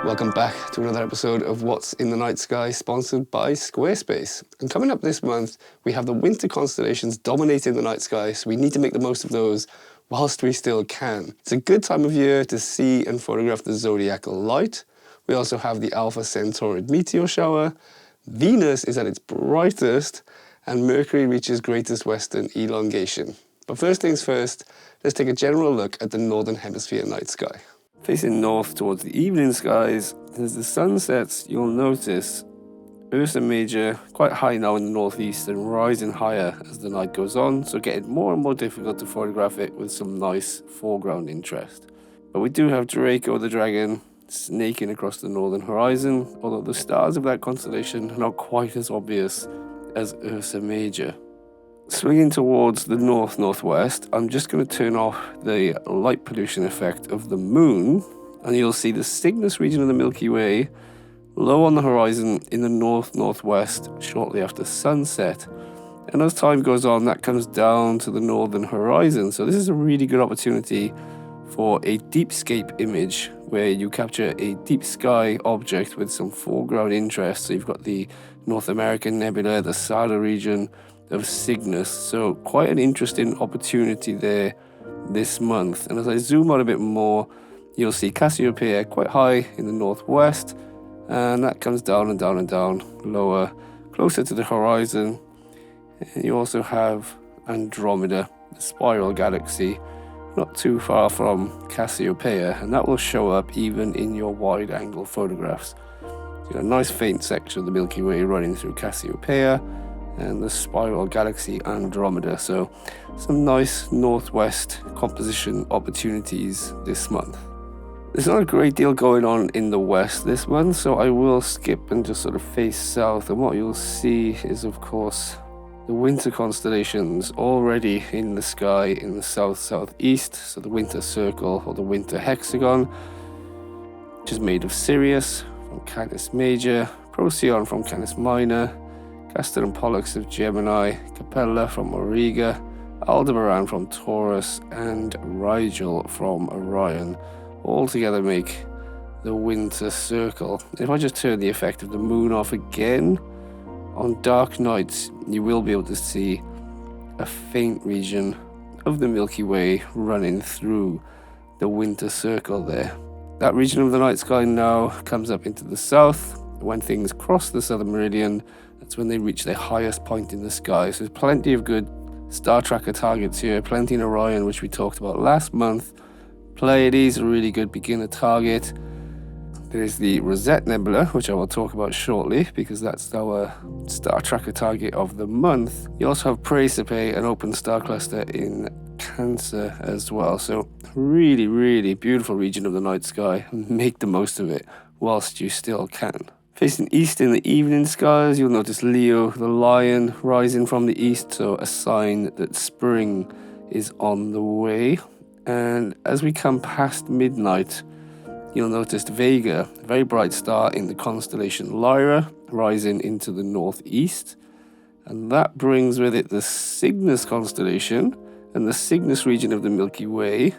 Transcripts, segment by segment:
Welcome back to another episode of What's in the Night Sky, sponsored by Squarespace. And coming up this month, we have the winter constellations dominating the night sky, so we need to make the most of those whilst we still can. It's a good time of year to see and photograph the Zodiacal Light. We also have the Alpha Centaurid meteor shower. Venus is at its brightest, and Mercury reaches greatest western elongation. But first things first, let's take a general look at the northern hemisphere night sky. Facing north towards the evening skies, as the sun sets, you'll notice Ursa Major quite high now in the northeast and rising higher as the night goes on, so getting more and more difficult to photograph it with some nice foreground interest. But we do have Draco the Dragon snaking across the northern horizon, although the stars of that constellation are not quite as obvious as Ursa Major. Swinging towards the north-northwest, I'm just going to turn off the light pollution effect of the moon, and you'll see the Cygnus region of the Milky Way low on the horizon in the north-northwest shortly after sunset. And as time goes on, that comes down to the northern horizon. So this is a really good opportunity for a deepscape image where you capture a deep sky object with some foreground interest. So you've got the North American nebula, the Sada region of Cygnus, so quite an interesting opportunity there this month. And as I zoom out a bit more, you'll see Cassiopeia quite high in the northwest, and that comes down and down and down, lower, closer to the horizon. And you also have Andromeda, the spiral galaxy, not too far from Cassiopeia, and that will show up even in your wide-angle photographs. So you got a nice faint section of the Milky Way running through Cassiopeia, and the spiral galaxy Andromeda. So some nice northwest composition opportunities this month. There's not a great deal going on in the west this month, so I will skip and just sort of face south, and what you'll see is, of course, the winter constellations already in the sky in the south-southeast. So the winter circle, or the winter hexagon, which is made of Sirius from Canis Major, Procyon from Canis Minor, Castor and Pollux of Gemini, Capella from Auriga, Aldebaran from Taurus, and Rigel from Orion, all together make the winter circle. If I just turn the effect of the moon off again, on dark nights you will be able to see a faint region of the Milky Way running through the winter circle there. That region of the night sky now comes up into the south. When things cross the southern meridian, that's when they reach their highest point in the sky. So there's plenty of good star tracker targets here, plenty in Orion, which we talked about last month. Pleiades, a really good beginner target. There's the Rosette Nebula, which I will talk about shortly, because that's our star tracker target of the month. You also have Praesepe, an open star cluster in Cancer as well. So really, really beautiful region of the night sky. Make the most of it whilst you still can. Facing east in the evening skies, you'll notice Leo, the lion, rising from the east, so a sign that spring is on the way. And as we come past midnight, you'll notice Vega, a very bright star in the constellation Lyra, rising into the northeast. And that brings with it the Cygnus constellation and the Cygnus region of the Milky Way.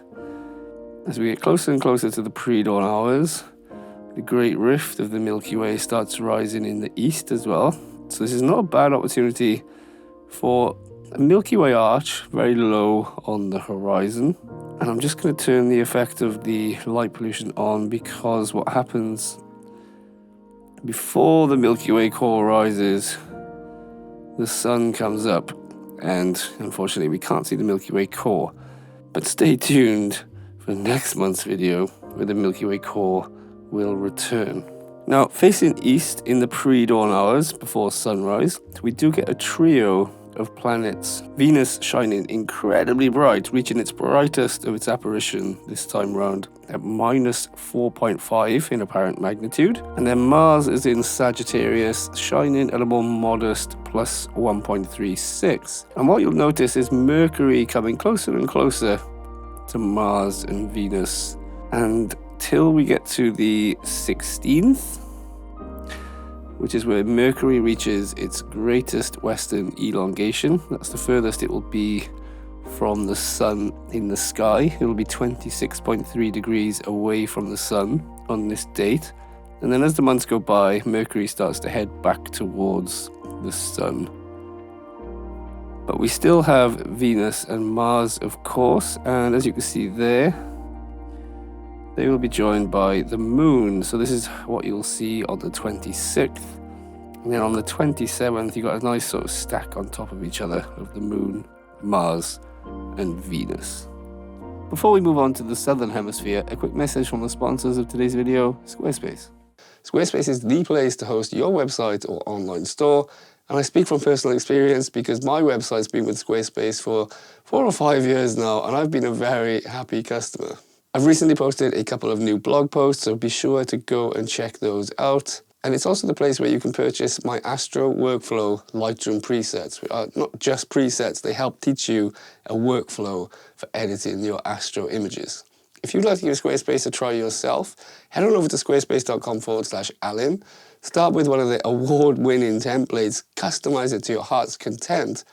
As we get closer and closer to the pre-dawn hours, the Great Rift of the Milky Way starts rising in the east as well. So this is not a bad opportunity for a Milky Way arch, very low on the horizon. And I'm just going to turn the effect of the light pollution on, because what happens before the Milky Way core rises, the sun comes up, and unfortunately we can't see the Milky Way core. But stay tuned for next month's video where the Milky Way core will return. Now, facing east in the pre-dawn hours before sunrise, we do get a trio of planets. Venus shining incredibly bright, reaching its brightest of its apparition this time round at minus 4.5 in apparent magnitude. And then Mars is in Sagittarius, shining at a more modest plus 1.36. And what you'll notice is Mercury coming closer and closer to Mars and Venus. And till we get to the 16th, which is where Mercury reaches its greatest western elongation. That's the furthest it will be from the sun in the sky. It'll be 26.3 degrees away from the sun on this date. And then as the months go by, Mercury starts to head back towards the sun. But we still have Venus and Mars, of course, and as you can see there, they will be joined by the moon. So this is what you'll see on the 26th. And then on the 27th, you've got a nice sort of stack on top of each other of the moon, Mars, and Venus. Before we move on to the southern hemisphere, a quick message from the sponsors of today's video, Squarespace. Squarespace is the place to host your website or online store. And I speak from personal experience because my website's been with Squarespace for 4 or 5 years now, and I've been a very happy customer. I've recently posted a couple of new blog posts, so be sure to go and check those out. And it's also the place where you can purchase my Astro Workflow Lightroom presets. Not just presets, they help teach you a workflow for editing your Astro images. If you'd like to give Squarespace a try yourself, head on over to squarespace.com/Alan. Start with one of the award-winning templates, customize it to your heart's content,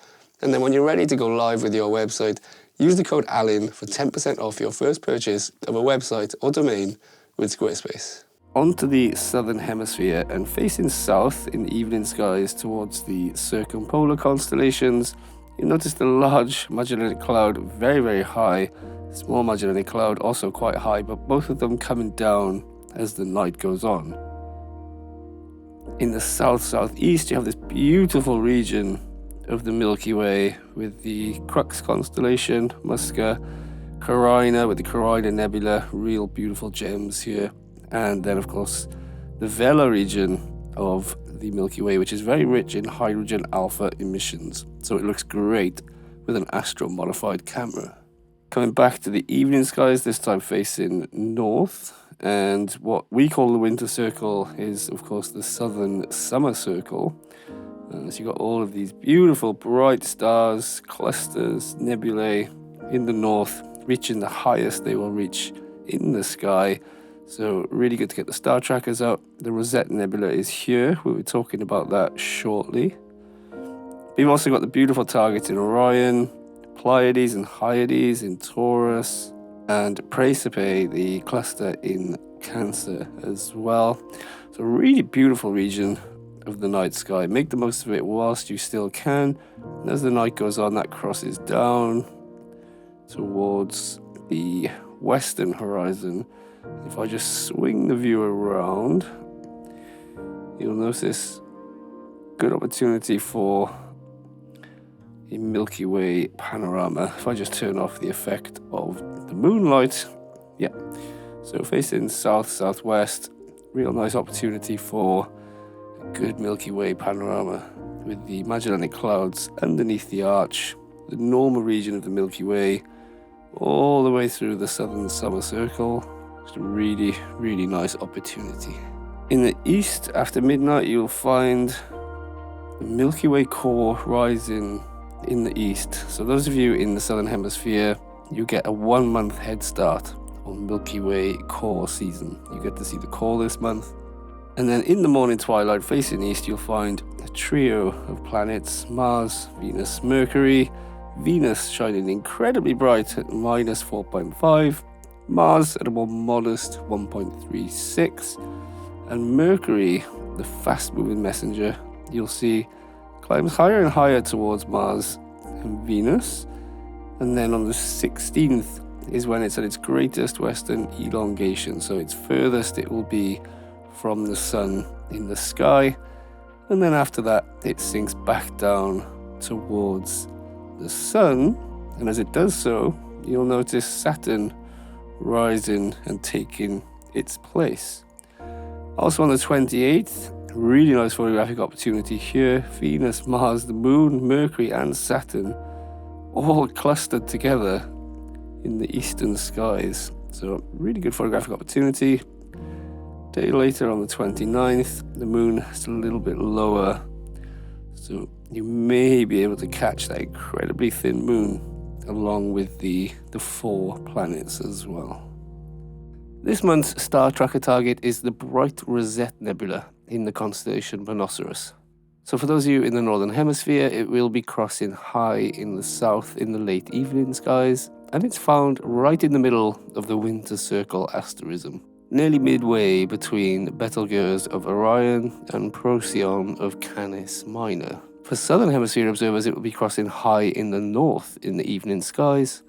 and then when you're ready to go live with your website, use the code Alan for 10% off your first purchase of a website or domain with Squarespace. On to the southern hemisphere, and facing south in the evening skies towards the circumpolar constellations, you notice the large Magellanic Cloud very, very high, small Magellanic Cloud also quite high, but both of them coming down as the night goes on. In the south-southeast, you have this beautiful region of the Milky Way with the Crux constellation, Musca, Carina with the Carina Nebula, real beautiful gems here. And then, of course, the Vela region of the Milky Way, which is very rich in hydrogen alpha emissions. So it looks great with an astro-modified camera. Coming back to the evening skies, this time facing north. And what we call the winter circle is, of course, the southern summer circle. So you've got all of these beautiful bright stars, clusters, nebulae in the north, reaching the highest they will reach in the sky. So really good to get the star trackers out. The Rosette Nebula is here. We'll be talking about that shortly. We've also got the beautiful targets in Orion, Pleiades and Hyades in Taurus, and Praesepe, the cluster in Cancer as well. So a really beautiful region of the night sky. Make the most of it whilst you still can. And as the night goes on, that crosses down towards the western horizon. If I just swing the view around, you'll notice good opportunity for a Milky Way panorama. If I just turn off the effect of the moonlight, yeah. So facing south-southwest, real nice opportunity for a good Milky Way panorama with the Magellanic Clouds underneath the arch, the normal region of the Milky Way, all the way through the southern summer circle. It's a really, really nice opportunity. In the east, after midnight, you'll find the Milky Way core rising in the east. So those of you in the southern hemisphere, you get a 1 month head start on Milky Way core season. You get to see the core this month. And then in the morning twilight, facing east, you'll find a trio of planets: Mars, Venus, Mercury. Venus shining incredibly bright at minus 4.5, Mars at a more modest 1.36, and Mercury, the fast-moving messenger, you'll see climbs higher and higher towards Mars and Venus. And then on the 16th is when it's at its greatest western elongation. So its furthest it will be from the sun in the sky. And then after that, it sinks back down towards the sun. And as it does so, you'll notice Saturn rising and taking its place. Also on the 28th, really nice photographic opportunity here. Venus, Mars, the Moon, Mercury and Saturn all clustered together in the eastern skies. So really good photographic opportunity. Day later on the 29th, the moon is a little bit lower. So you may be able to catch that incredibly thin moon along with the 4 planets as well. This month's star tracker target is the bright Rosette Nebula in the constellation Monoceros. So for those of you in the Northern Hemisphere, it will be crossing high in the south in the late evening skies, and it's found right in the middle of the winter circle asterism, nearly midway between Betelgeuse of Orion and Procyon of Canis Minor. For Southern Hemisphere observers, it will be crossing high in the north in the evening skies.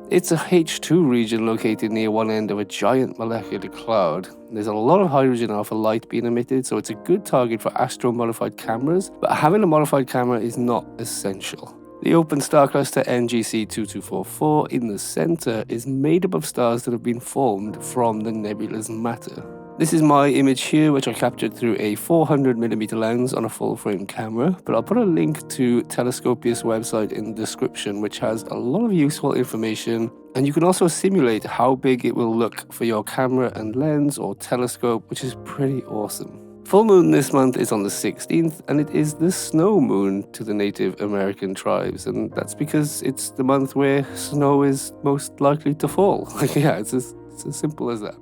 It's a H2 region located near one end of a giant molecular cloud. There's a lot of hydrogen alpha light being emitted, so it's a good target for astro-modified cameras, but having a modified camera is not essential. The open star cluster NGC 2244 in the center is made up of stars that have been formed from the nebula's matter. This is my image here, which I captured through a 400mm lens on a full-frame camera, but I'll put a link to Telescopius' website in the description, which has a lot of useful information, and you can also simulate how big it will look for your camera and lens or telescope, which is pretty awesome. Full moon this month is on the 16th, and it is the snow moon to the Native American tribes, and that's because it's the month where snow is most likely to fall. Yeah, it's as simple as that.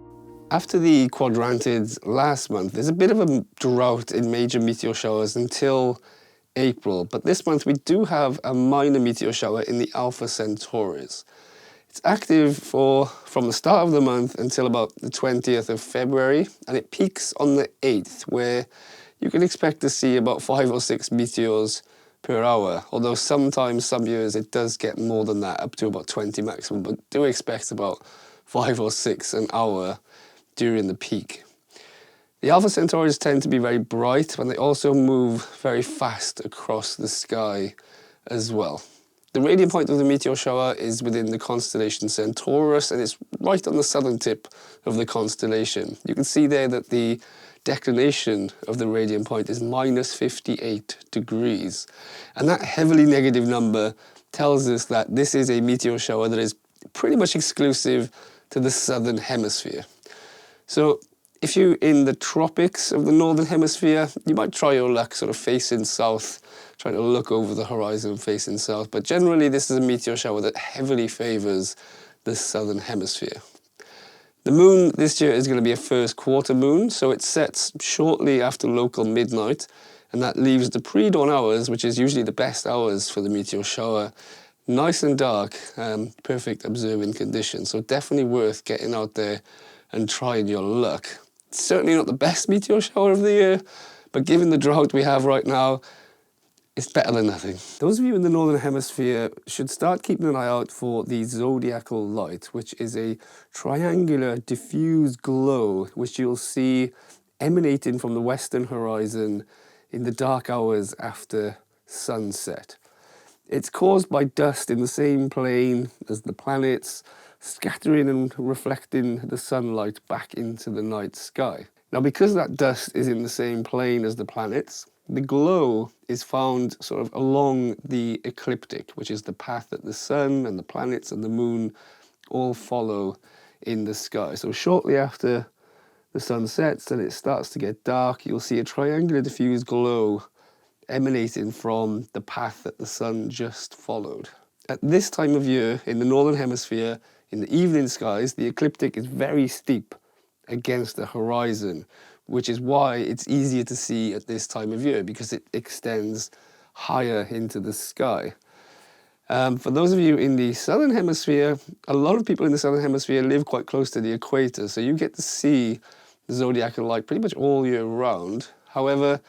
After the Quadrantids last month, there's a bit of a drought in major meteor showers until April, but this month we do have a minor meteor shower in the Alpha Centauris. It's active from the start of the month until about the 20th of February, and it peaks on the 8th, where you can expect to see about 5 or 6 meteors per hour, although sometimes, some years, it does get more than that, up to about 20 maximum, but do expect about 5 or 6 an hour during the peak. The Alpha Centauris tend to be very bright, and they also move very fast across the sky as well. The radiant point of the meteor shower is within the constellation Centaurus, and it's right on the southern tip of the constellation. You can see there that the declination of the radiant point is minus 58 degrees. And that heavily negative number tells us that this is a meteor shower that is pretty much exclusive to the southern hemisphere. So if you're in the tropics of the northern hemisphere, you might try your luck sort of facing south, trying to look over the horizon facing south. But generally, this is a meteor shower that heavily favors the southern hemisphere. The moon this year is going to be a first quarter moon, so it sets shortly after local midnight, and that leaves the pre-dawn hours, which is usually the best hours for the meteor shower, nice and dark, perfect observing conditions. So definitely worth getting out there and trying your luck. It's certainly not the best meteor shower of the year, but given the drought we have right now, it's better than nothing. Those of you in the northern hemisphere should start keeping an eye out for the Zodiacal Light, which is a triangular diffuse glow which you'll see emanating from the western horizon in the dark hours after sunset. It's caused by dust in the same plane as the planets, scattering and reflecting the sunlight back into the night sky. Now, because that dust is in the same plane as the planets, the glow is found sort of along the ecliptic, which is the path that the sun and the planets and the moon all follow in the sky. So shortly after the sun sets and it starts to get dark, you'll see a triangular diffuse glow emanating from the path that the sun just followed. At this time of year, in the northern hemisphere, in the evening skies, the ecliptic is very steep against the horizon, which is why it's easier to see at this time of year, because it extends higher into the sky. For those of you in the southern hemisphere, a lot of people in the southern hemisphere live quite close to the equator, so you get to see the zodiacal light pretty much all year round. However,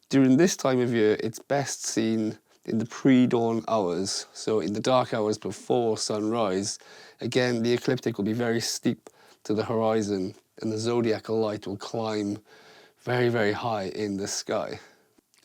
during this time of year, it's best seen in the pre-dawn hours, so in the dark hours before sunrise. Again, the ecliptic will be very steep to the horizon, and the zodiacal light will climb very, very high in the sky.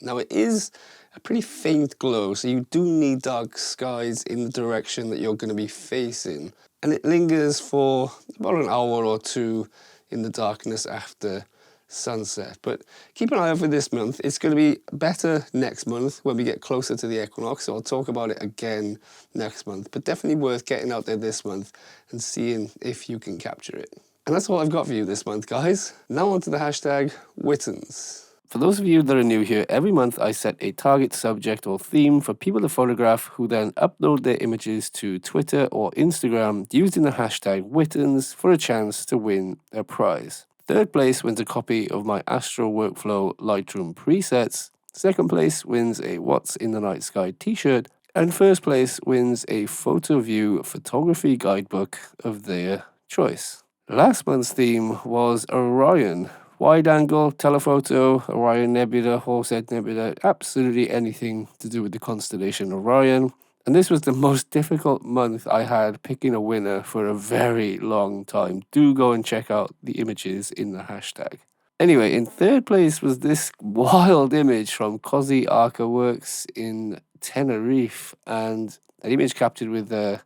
Now, it is a pretty faint glow, so you do need dark skies in the direction that you're going to be facing. And it lingers for about an hour or two in the darkness after sunset. But keep an eye out for this month. It's going to be better next month when we get closer to the equinox, so I'll talk about it again next month. But definitely worth getting out there this month and seeing if you can capture it. And that's all I've got for you this month, guys. Now on to the hashtag WITNS. For those of you that are new here, every month I set a target subject or theme for people to photograph who then upload their images to Twitter or Instagram using the hashtag WITNS for a chance to win a prize. Third place wins a copy of my Astro Workflow Lightroom presets. Second place wins a What's in the Night Sky t-shirt. And first place wins a photo view photography guidebook of their choice. Last month's theme was Orion. Wide angle, telephoto, Orion Nebula, Horsehead Nebula, absolutely anything to do with the constellation Orion. And this was the most difficult month I had picking a winner for a very long time. Do go and check out the images in the hashtag. Anyway, in third place was this wild image from Cosi Arca Works in Tenerife, and an image captured with an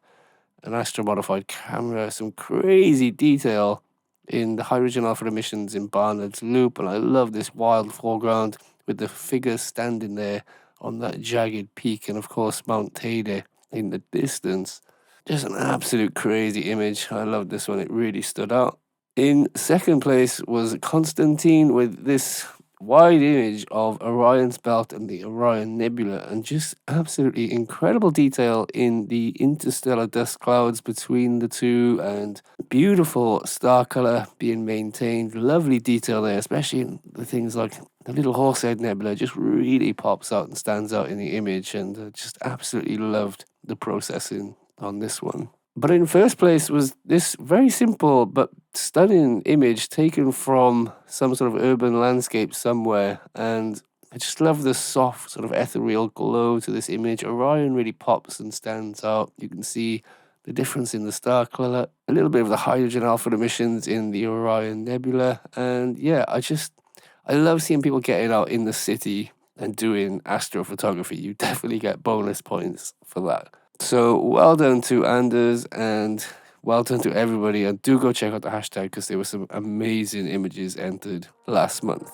astro-modified camera, some crazy detail in the hydrogen alpha emissions in Barnard's Loop, and I love this wild foreground with the figures standing there on that jagged peak, and of course Mount Teide in the distance. Just an absolute crazy image. I love this one, it really stood out. In second place was Constantine with this wide image of Orion's belt and the Orion Nebula, and just absolutely incredible detail in the interstellar dust clouds between the two, and beautiful star color being maintained. Lovely detail there, especially in the things like the little Horsehead Nebula just really pops out and stands out in the image, and just absolutely loved the processing on this one. But in first place was this very simple but stunning image taken from some sort of urban landscape somewhere, and I just love the soft sort of ethereal glow to this image. Orion really pops and stands out. You can see the difference in the star color, a little bit of the hydrogen alpha emissions in the Orion Nebula, and yeah, I love seeing people getting out in the city and doing astrophotography. You definitely get bonus points for that. So well done to Anders, and well done to everybody, and do go check out the hashtag because there were some amazing images entered last month.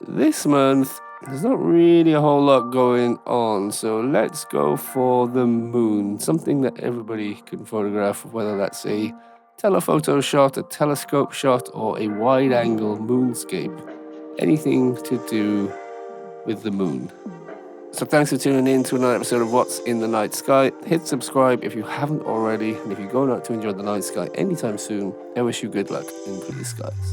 This month, there's not really a whole lot going on, so let's go for the moon, something that everybody can photograph, whether that's a telephoto shot, a telescope shot, or a wide-angle moonscape. Anything to do with the moon. So thanks for tuning in to another episode of What's in the Night Sky. Hit subscribe if you haven't already, and if you're going out to enjoy the night sky anytime soon, I wish you good luck in blue skies.